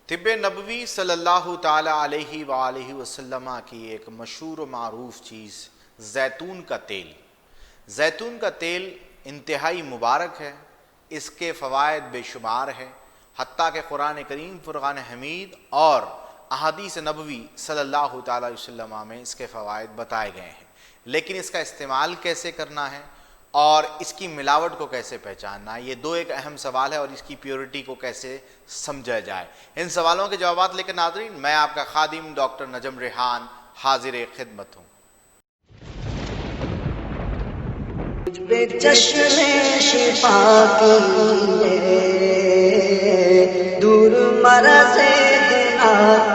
طب نبوی صلی اللہ تعالی علیہ وآلہ وسلم کی ایک مشہور و معروف چیز زیتون کا تیل۔ زیتون کا تیل انتہائی مبارک ہے، اس کے فوائد بے شمار ہیں، حتیٰ کہ قرآن کریم فرقان حمید اور احادیث نبوی صلی اللہ تعالی علیہ وسلم میں اس کے فوائد بتائے گئے ہیں، لیکن اس کا استعمال کیسے کرنا ہے اور اس کی ملاوٹ کو کیسے پہچاننا ہے، یہ دو ایک اہم سوال ہے، اور اس کی پیورٹی کو کیسے سمجھا جائے۔ ان سوالوں کے جوابات لے کر ناظرین میں آپ کا خادم ڈاکٹر نجم ریحان حاضر خدمت ہوں۔ مجھ پہ چشم شفا کیجیے، دور مرض گناہ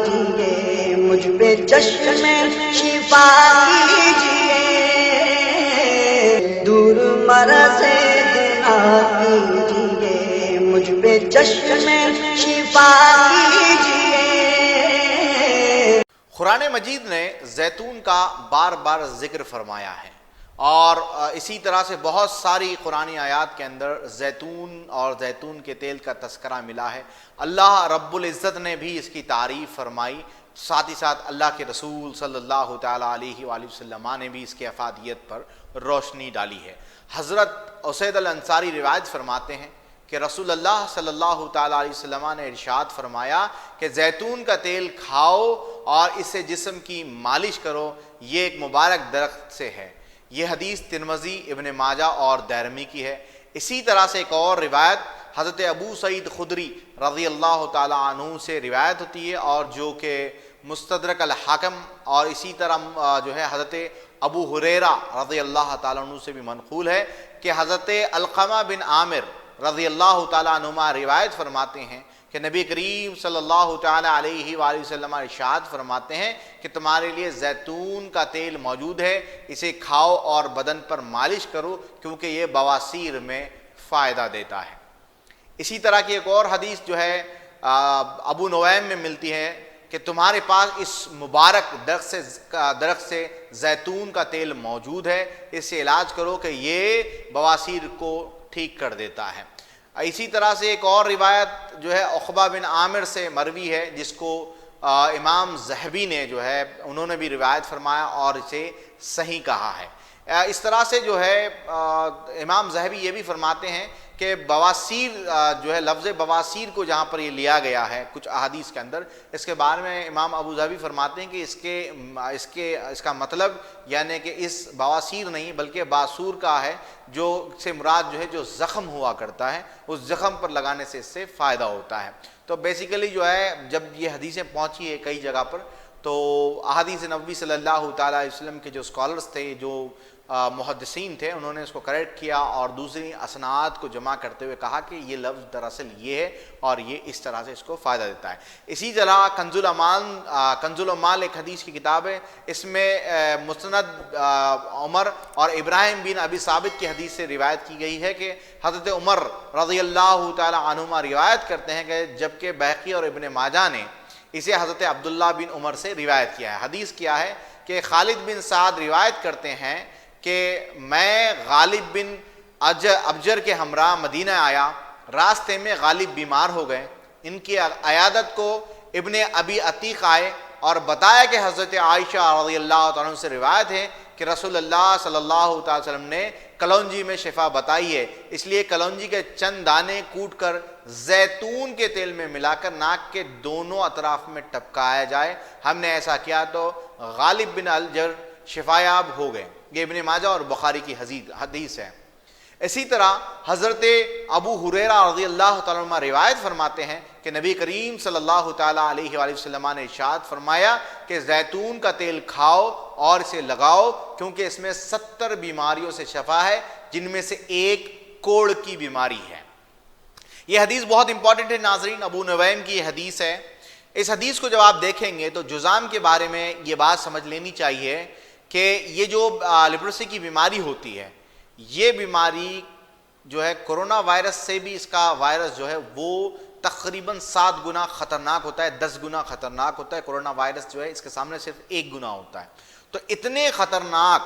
کیجیے، مجھ پہ چشم شفا کیجیے، دور مرض گناہ کیجیے، مجھ پہ چشم شفا کیجیے۔ قرآن مجید نے زیتون کا بار بار ذکر فرمایا ہے، اور اسی طرح سے بہت ساری قرآنی آیات کے اندر زیتون اور زیتون کے تیل کا تذکرہ ملا ہے۔ اللہ رب العزت نے بھی اس کی تعریف فرمائی، ساتھ ہی ساتھ اللہ کے رسول صلی اللہ تعالیٰ علیہ وآلہ وسلم نے بھی اس کی افادیت پر روشنی ڈالی ہے۔ حضرت اسید الانصاری روایت فرماتے ہیں کہ رسول اللہ صلی اللہ تعالیٰ علیہ وسلم نے ارشاد فرمایا کہ زیتون کا تیل کھاؤ اور اسے جسم کی مالش کرو، یہ ایک مبارک درخت سے ہے۔ یہ حدیث ترمذی، ابن ماجہ اور دارمی کی ہے۔ اسی طرح سے ایک اور روایت حضرت ابو سعید خدری رضی اللہ تعالیٰ عنہ سے روایت ہوتی ہے، اور جو کہ مستدرک الحاکم اور اسی طرح جو ہے حضرت ابو ہریرہ رضی اللہ تعالیٰ عنہ سے بھی منقول ہے کہ حضرت علقمہ بن عامر رضی اللہ تعالیٰ عنہما روایت فرماتے ہیں کہ نبی کریم صلی اللہ تعالیٰ علیہ وآلہ وسلم ارشاد فرماتے ہیں کہ تمہارے لیے زیتون کا تیل موجود ہے، اسے کھاؤ اور بدن پر مالش کرو، کیونکہ یہ بواسیر میں فائدہ دیتا ہے۔ اسی طرح کی ایک اور حدیث جو ہے ابو نعیم میں ملتی ہے کہ تمہارے پاس اس مبارک درخت سے زیتون کا تیل موجود ہے، اس سے علاج کرو کہ یہ بواسیر کو ٹھیک کر دیتا ہے۔ اسی طرح سے ایک اور روایت جو ہے عقبہ بن عامر سے مروی ہے، جس کو امام ذہبی نے جو ہے انہوں نے بھی روایت فرمایا اور اسے صحیح کہا ہے۔ اس طرح سے جو ہے امام ذہبی یہ بھی فرماتے ہیں کہ بواسیر جو ہے لفظ بواسیر کو جہاں پر یہ لیا گیا ہے کچھ احادیث کے اندر، اس کے بارے میں امام ابو ظبی فرماتے ہیں کہ اس کا مطلب یعنی کہ اس بواسیر نہیں بلکہ باسور کا ہے، جو سے مراد جو ہے جو زخم ہوا کرتا ہے، اس زخم پر لگانے سے اس سے فائدہ ہوتا ہے۔ تو بیسیکلی جو ہے جب یہ حدیثیں پہنچی ہے کئی جگہ پر، تو احادیث نبوی صلی اللہ تعالیٰ علیہ وسلم کے جو اسکالرز تھے، جو محدثین تھے، انہوں نے اس کو کریکٹ کیا اور دوسری اسناد کو جمع کرتے ہوئے کہا کہ یہ لفظ دراصل یہ ہے اور یہ اس طرح سے اس کو فائدہ دیتا ہے۔ اسی طرح کنز العمال ایک حدیث کی کتاب ہے، اس میں مسند عمر اور ابراہیم بن ابی ثابت کی حدیث سے روایت کی گئی ہے کہ حضرت عمر رضی اللہ تعالی عنہما روایت کرتے ہیں کہ جبکہ بہقی اور ابن ماجہ نے اسے حضرت عبداللہ بن عمر سے روایت کیا ہے۔ حدیث کیا ہے کہ خالد بن سعد روایت کرتے ہیں کہ میں غالب بن ابجر کے ہمراہ مدینہ آیا، راستے میں غالب بیمار ہو گئے، ان کی عیادت کو ابن ابی عتیق آئے اور بتایا کہ حضرت عائشہ رضی اللہ تعالیٰ عنہ سے روایت ہے کہ رسول اللہ صلی اللہ تعالی وسلم نے کلونجی میں شفا بتائی ہے، اس لیے کلونجی کے چند دانے کوٹ کر زیتون کے تیل میں ملا کر ناک کے دونوں اطراف میں ٹپکایا جائے۔ ہم نے ایسا کیا تو غالب بن الجر شفایاب ہو گئے۔ یہ ابن ماجہ اور بخاری کی حدیث ہے۔ اسی طرح حضرت ابو ہریرہ رضی اللہ تعالیٰ عنہ روایت فرماتے ہیں کہ نبی کریم صلی اللہ تعالیٰ علیہ وآلہ وسلم نے ارشاد فرمایا کہ زیتون کا تیل کھاؤ اور اسے لگاؤ، کیونکہ اس میں 70 بیماریوں سے شفا ہے، جن میں سے ایک کوڑ کی بیماری ہے۔ یہ حدیث بہت امپورٹنٹ ہے ناظرین، ابو نعیم کی یہ حدیث ہے۔ اس حدیث کو جب آپ دیکھیں گے تو جذام کے بارے میں یہ بات سمجھ لینی چاہیے کہ یہ جو لیپروسی کی بیماری ہوتی ہے، یہ بیماری جو ہے کرونا وائرس سے بھی اس کا وائرس جو ہے وہ تقریباً 7 گنا خطرناک ہوتا ہے، 10 گنا خطرناک ہوتا ہے۔ کرونا وائرس جو ہے اس کے سامنے صرف 1 گنا ہوتا ہے۔ تو اتنے خطرناک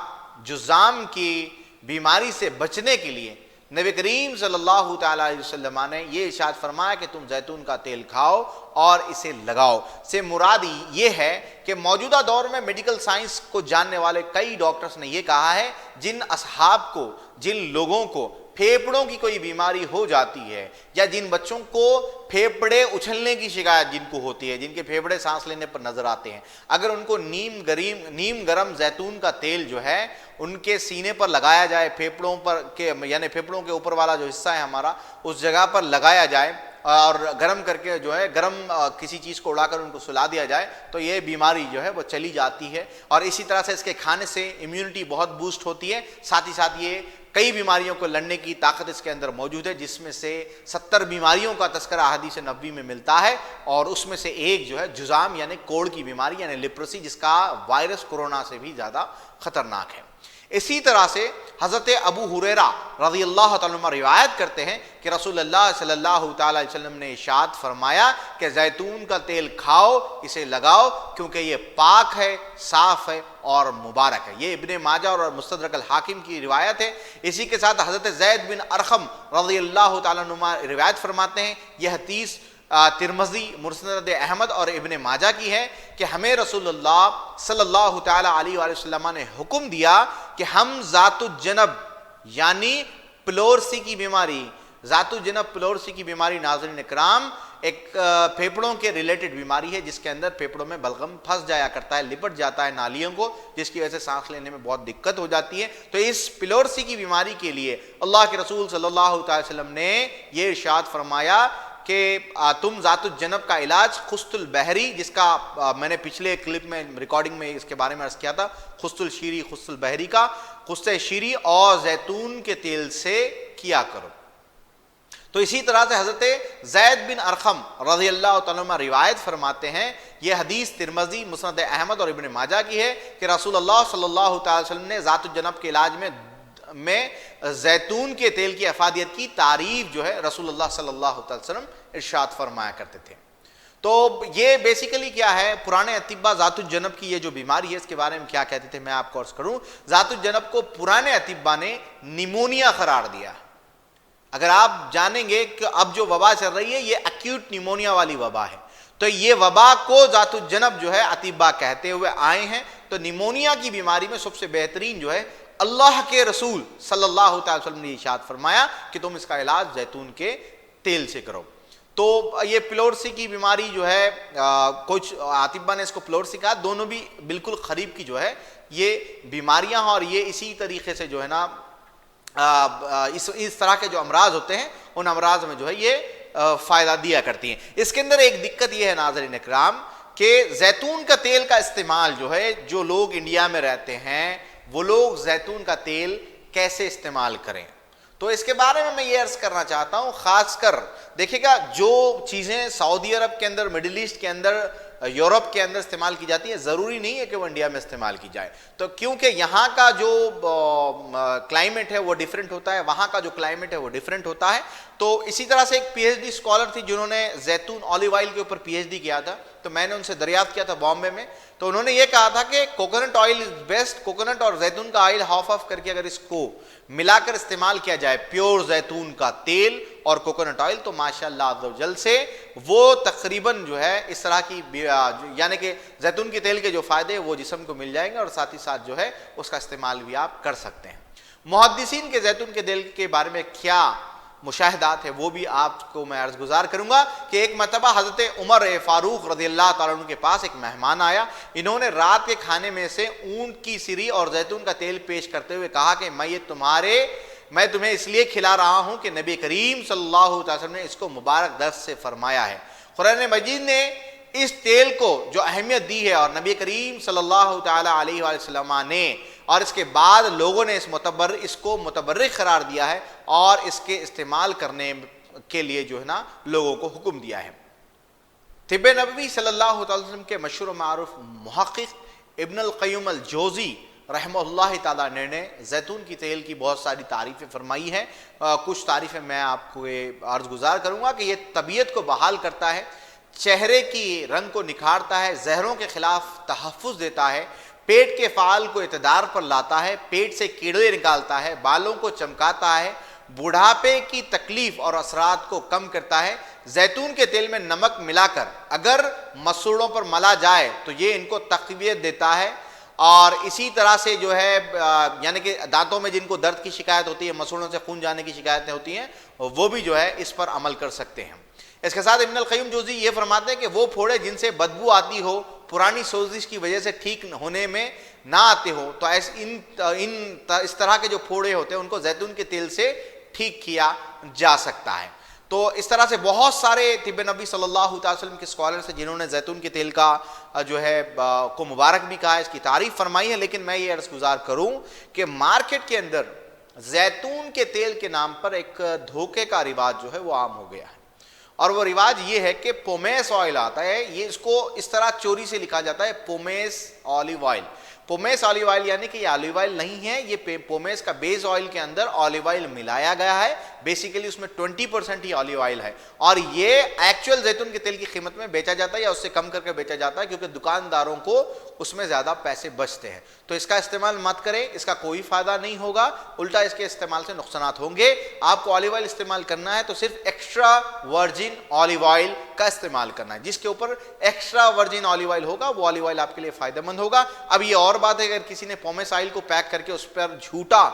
جذام کی بیماری سے بچنے کے لیے نبی کریم صلی اللہ تعالیٰ علیہ وسلم نے یہ ارشاد فرمایا کہ تم زیتون کا تیل کھاؤ اور اسے لگاؤ سے مراد یہ ہے کہ موجودہ دور میں میڈیکل سائنس کو جاننے والے کئی ڈاکٹرز نے یہ کہا ہے جن اصحاب کو، جن لوگوں کو پھیپھڑوں کی کوئی بیماری ہو جاتی ہے، یا جن بچوں کو پھیپھڑے اچھلنے کی شکایت جن کو ہوتی ہے، جن کے پھیپھڑے سانس لینے پر نظر آتے ہیں، اگر ان کو نیم گرم زیتون کا تیل جو ہے ان کے سینے پر لگایا جائے، پھیپھڑوں پر کے یعنی پھیپھڑوں کے اوپر والا جو حصہ ہے ہمارا، اس جگہ پر لگایا جائے اور گرم کر کے جو ہے گرم کسی چیز کو اڑا کر ان کو سلا دیا جائے تو یہ بیماری جو ہے وہ چلی جاتی ہے. اور اسی طرح سے اس کے کھانے سے امیونٹی بہت بوسٹ ہوتی ہے. ساتھ ہی ساتھ یہ کئی بیماریوں کو لڑنے کی طاقت اس کے اندر موجود ہے، جس میں سے 70 بیماریوں کا تذکرہ احادیث نبوی میں ملتا ہے، اور اس میں سے ایک جو ہے جذام یعنی کوڑ کی بیماری یعنی لیپروسی، جس کا وائرس کورونا سے بھی زیادہ خطرناک ہے. اسی طرح سے حضرت ابو ہریرہ رضی اللہ تعالیٰ عنہ روایت کرتے ہیں کہ رسول اللہ صلی اللہ تعالیٰ علیہ وسلم نے ارشاد فرمایا کہ زیتون کا تیل کھاؤ، اسے لگاؤ، کیونکہ یہ پاک ہے، صاف ہے اور مبارک ہے. یہ ابن ماجہ اور مستدرک الحاکم کی روایت ہے. اسی کے ساتھ حضرت زید بن ارقم رضی اللہ تعالیٰ عنہ روایت فرماتے ہیں، یہ حدیث ترمذی، مسند احمد اور ابن ماجہ کی ہے کہ ہمیں رسول اللہ صلی اللہ تعالیٰ علیہ وآلہ وسلم نے حکم دیا کہ ہم ذات الجنب یعنی پلورسی کی بیماری، ذات الجنب پلورسی کی بیماری ناظرین اکرام ایک پھیپھڑوں کے ریلیٹڈ بیماری ہے، جس کے اندر پھیپھڑوں میں بلغم پھنس جایا کرتا ہے، لپٹ جاتا ہے نالیوں کو، جس کی وجہ سے سانس لینے میں بہت دقت ہو جاتی ہے. تو اس پلورسی کی بیماری کے لیے اللہ کے رسول صلی اللہ تعالی وسلم نے یہ ارشاد فرمایا کہ تم ذات الجنب کا علاج خست البحری، جس کا میں نے پچھلے کلپ میں ریکارڈنگ میں اس کے بارے میں عرض کیا تھا، خست الشیری، خست البحری کا خست شیری اور زیتون کے تیل سے کیا کرو. تو اسی طرح سے حضرت زید بن ارقم رضی اللہ تعالیٰ عنہ روایت فرماتے ہیں، یہ حدیث ترمذی، مسند احمد اور ابن ماجہ کی ہے کہ رسول اللہ صلی اللہ تعالی وسلم نے ذات الجنب کے علاج میں زیتون کے تیل کی افادیت کی تعریف جو ہے رسول اللہ صلی اللہ علیہ وسلم ارشاد فرمایا کرتے تھے. تو یہ بیسیکلی کیا ہے، پرانے اطباء ذات الجنب کی یہ جو بیماری ہے اس کے بارے میں کیا کہتے تھے میں آپ کو عرض کروں. ذات الجنب کو پرانے اطباء نے نیمونیا قرار دیا. اگر آپ جانیں گے کہ اب جو وبا چل رہی ہے یہ ایکیوٹ نیمونیا والی وبا ہے، تو یہ وبا کو ذات الجنب جو ہے اطباء کہتے ہوئے آئے ہیں. تو نیمونیا کی بیماری میں سب سے بہترین جو ہے اللہ کے رسول صلی اللہ تعالی وسلم نے ارشاد فرمایا کہ تم اس کا علاج زیتون کے تیل سے کرو. تو یہ پلورسی کی بیماری جو ہے کچھ اطباء نے اس کو پلورسی کہا، دونوں بھی بالکل قریب کی جو ہے یہ بیماریاں ہیں، اور یہ اسی طریقے سے جو ہے نا اس طرح کے جو امراض ہوتے ہیں ان امراض میں جو ہے یہ فائدہ دیا کرتی ہیں. اس کے اندر ایک دقت یہ ہے ناظرین اکرام کہ زیتون کا تیل کا استعمال جو ہے، جو لوگ انڈیا میں رہتے ہیں وہ لوگ زیتون کا تیل کیسے استعمال کریں. تو اس کے بارے میں یہ عرض کرنا چاہتا ہوں، خاص کر دیکھیں گا جو چیزیں سعودی عرب کے اندر، مڈل ایسٹ کے اندر، یورپ کے اندر استعمال کی جاتی ہے، ضروری نہیں ہے کہ وہ انڈیا میں استعمال کی جائے. تو کیونکہ یہاں کا جو کلائمیٹ ہے وہ ڈیفرنٹ ہوتا ہے، وہاں کا جو کلائمیٹ ہے وہ ڈیفرنٹ ہوتا ہے. تو اسی طرح سے ایک پی ایچ ڈی اسکالر تھی جنہوں نے زیتون آلیو آئل کے اوپر پی ایچ ڈی کیا تھا، تو میں نے ان سے دریافت کیا تھا بامبے میں. تو انہوں نے یہ کہا تھا کہ coconut oil is best, coconut اور زیتون کا آئل ہاف آف کر کے اگر اس کو ملا کر استعمال کیا جائے، پیور زیتون کا تیل اور کوکونٹ آئل، تو ماشاءاللہ عز و جل سے وہ تقریباً جو ہے اس طرح کی یعنی کہ زیتون کے تیل کے جو فائدے وہ جسم کو مل جائیں گے، اور ساتھ ہی ساتھ جو ہے اس کا استعمال بھی آپ کر سکتے ہیں. محدثین کے زیتون کے تیل کے بارے میں کیا مشاہدات ہے وہ بھی آپ کو میں عرض گزار کروں گا کہ ایک مرتبہ حضرت عمر فاروق رضی اللہ تعالیٰ عنہ کے پاس ایک مہمان آیا. انہوں نے رات کے کھانے میں سے اونٹ کی سری اور زیتون کا تیل پیش کرتے ہوئے کہا کہ میں تمہیں اس لیے کھلا رہا ہوں کہ نبی کریم صلی اللہ علیہ وسلم نے اس کو مبارک دست سے فرمایا ہے. قرآن مجید نے اس تیل کو جو اہمیت دی ہے، اور نبی کریم صلی اللہ تعالی علیہ وآلہ وسلم نے اور اس کے بعد لوگوں نے اس کو متبرک قرار دیا ہے اور اس کے استعمال کرنے کے لیے جو ہے نا لوگوں کو حکم دیا ہے. طب نبوی صلی اللہ علیہ وسلم کے مشہور و معروف محقق ابن القیم الجوزی رحمہ اللہ تعالیٰ نے زیتون کی تیل کی بہت ساری تعریفیں فرمائی ہیں. کچھ تعریفیں میں آپ کو عرض گزار کروں گا کہ یہ طبیعت کو بحال کرتا ہے، چہرے کی رنگ کو نکھارتا ہے، زہروں کے خلاف تحفظ دیتا ہے، پیٹ کے فعال کو اعتدار پر لاتا ہے، پیٹ سے کیڑے نکالتا ہے، بالوں کو چمکاتا ہے، بڑھاپے کی تکلیف اور اثرات کو کم کرتا ہے۔ زیتون کے تیل میں نمک ملا کر اگر مسوڑوں پر ملا جائے تو یہ ان کو تقویت دیتا ہے، اور اسی طرح سے جو ہے یعنی کہ دانتوں میں جن کو درد کی شکایت ہوتی ہے، مسوڑوں سے خون جانے کی شکایتیں ہوتی ہیں، وہ بھی جو ہے اس پر عمل کر سکتے ہیں۔ اس کے ساتھ ابن القیم جوزی یہ فرماتے ہیں کہ وہ پھوڑے جن سے بدبو آتی ہو، پرانی سوزش کی وجہ سے ٹھیک ہونے میں نہ آتے ہو، تو اس طرح کے جو پھوڑے ہوتے ہیں ان کو زیتون کے تیل سے ٹھیک کیا جا سکتا ہے۔ تو اس طرح سے بہت سارے طب نبی صلی اللہ علیہ وسلم کے اسکالرز ہیں جنہوں نے زیتون کے تیل کا جو ہے کو مبارک بھی کہا ہے، اس کی تعریف فرمائی ہے، لیکن میں یہ عرض گزار کروں کہ مارکیٹ کے اندر زیتون کے تیل کے نام پر ایک دھوکے کا رواج جو ہے وہ عام ہو گیا ہے، اور وہ رواج یہ ہے کہ پومیس آئل آتا ہے، یہ اس کو اس طرح چوری سے لکھا جاتا ہے پومیس آلیو آئل۔ پومیس آلیو آئل یعنی کہ یہ آلیو آئل نہیں ہے، یہ پومیس کا بیس آئل کے اندر آلیو آئل ملایا گیا ہے، بیسیکلی اس میں 20% ہی آلیو آئل ہے، اور یہ ایکچوئل زیتون کے تیل کی قیمت میں بیچا جاتا ہے یا اس سے کم کر کے بیچا جاتا ہے، کیونکہ دکانداروں کو اس میں زیادہ پیسے بچتے ہیں۔ تو اس کا استعمال مت کریں، اس کا کوئی فائدہ نہیں ہوگا، الٹا اس کے استعمال سے نقصانات ہوں گے۔ آپ کو آلیو آئل استعمال کرنا ہے تو صرف ایکسٹرا ورجن آلیو آئل کا استعمال کرنا ہے، جس کے اوپر ایکسٹرا ورجن آلیو آئل ہوگا وہ آلیو آئل آپ کے لیے فائدہ مند ہوگا۔ اب یہ اور بات ہے اگر کسی نے پومیس آئل کو پیک کر کے اس پر جھوٹا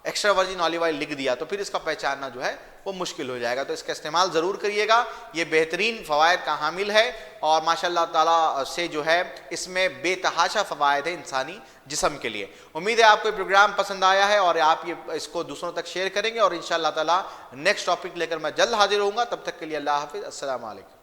ایکسٹرا ورجن آلیو آئل لکھ دیا تو پھر اس کا پہچاننا جو ہے وہ مشکل ہو جائے گا، تو اس کا استعمال ضرور کریے گا، یہ بہترین فوائد کا حامل ہے، اور ماشاءاللہ تعالیٰ سے جو ہے اس میں بے تحاشا فوائد ہے انسانی جسم کے لیے۔ امید ہے آپ کو یہ پروگرام پسند آیا ہے اور آپ یہ اس کو دوسروں تک شیئر کریں گے، اور انشاءاللہ تعالیٰ نیکسٹ ٹاپک لے کر میں جلد حاضر ہوں گا، تب تک کے لیے اللہ حافظ، السلام علیکم۔